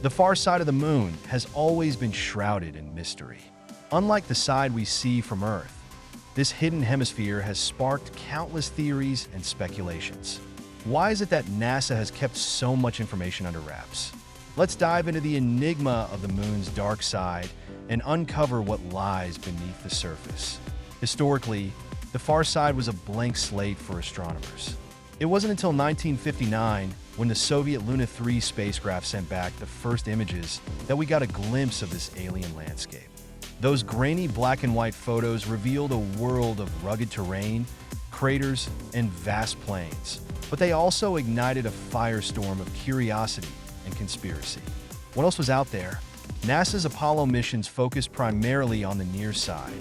The far side of the moon has always been shrouded in mystery. Unlike the side we see from Earth, this hidden hemisphere has sparked countless theories and speculations. Why is it that NASA has kept so much information under wraps? Let's dive into the enigma of the moon's dark side and uncover what lies beneath the surface. Historically, the far side was a blank slate for astronomers. It wasn't until 1959, when the Soviet Luna 3 spacecraft sent back the first images, that we got a glimpse of this alien landscape. Those grainy black and white photos revealed a world of rugged terrain, craters, and vast plains. But they also ignited a firestorm of curiosity and conspiracy. What else was out there? NASA's Apollo missions focused primarily on the near side,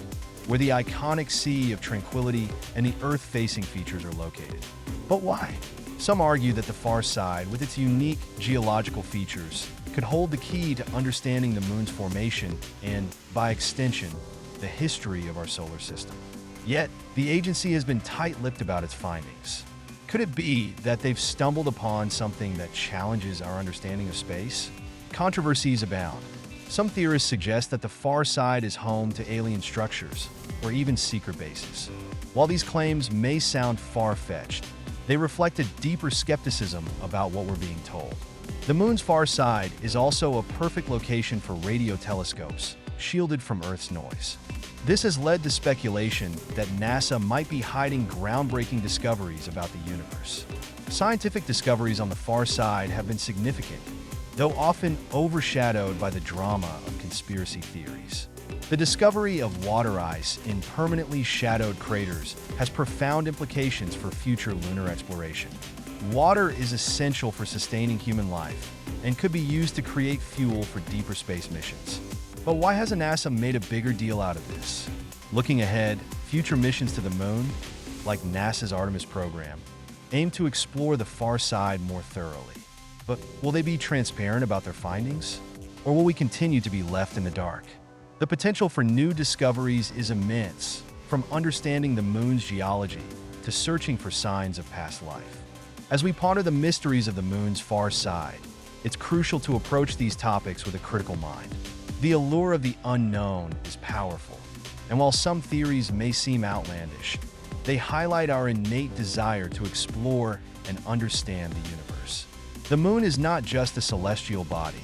where the iconic Sea of Tranquility and the Earth-facing features are located. But why? Some argue that the far side, with its unique geological features, could hold the key to understanding the moon's formation and, by extension, the history of our solar system. Yet, the agency has been tight-lipped about its findings. Could it be that they've stumbled upon something that challenges our understanding of space? Controversies abound. Some theorists suggest that the far side is home to alien structures, or even secret bases. While these claims may sound far-fetched, they reflect a deeper skepticism about what we're being told. The moon's far side is also a perfect location for radio telescopes, shielded from Earth's noise. This has led to speculation that NASA might be hiding groundbreaking discoveries about the universe. Scientific discoveries on the far side have been significant, though often overshadowed by the drama of conspiracy theories. The discovery of water ice in permanently shadowed craters has profound implications for future lunar exploration. Water is essential for sustaining human life and could be used to create fuel for deeper space missions. But why hasn't NASA made a bigger deal out of this? Looking ahead, future missions to the moon, like NASA's Artemis program, aim to explore the far side more thoroughly. But will they be transparent about their findings? Or will we continue to be left in the dark? The potential for new discoveries is immense, from understanding the moon's geology to searching for signs of past life. As we ponder the mysteries of the moon's far side, it's crucial to approach these topics with a critical mind. The allure of the unknown is powerful, and while some theories may seem outlandish, they highlight our innate desire to explore and understand the universe. The moon is not just a celestial body,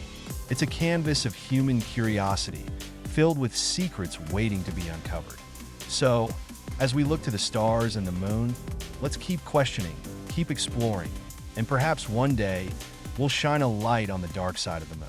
it's a canvas of human curiosity, filled with secrets waiting to be uncovered. So, as we look to the stars and the moon, let's keep questioning, keep exploring, and perhaps one day, we'll shine a light on the dark side of the moon.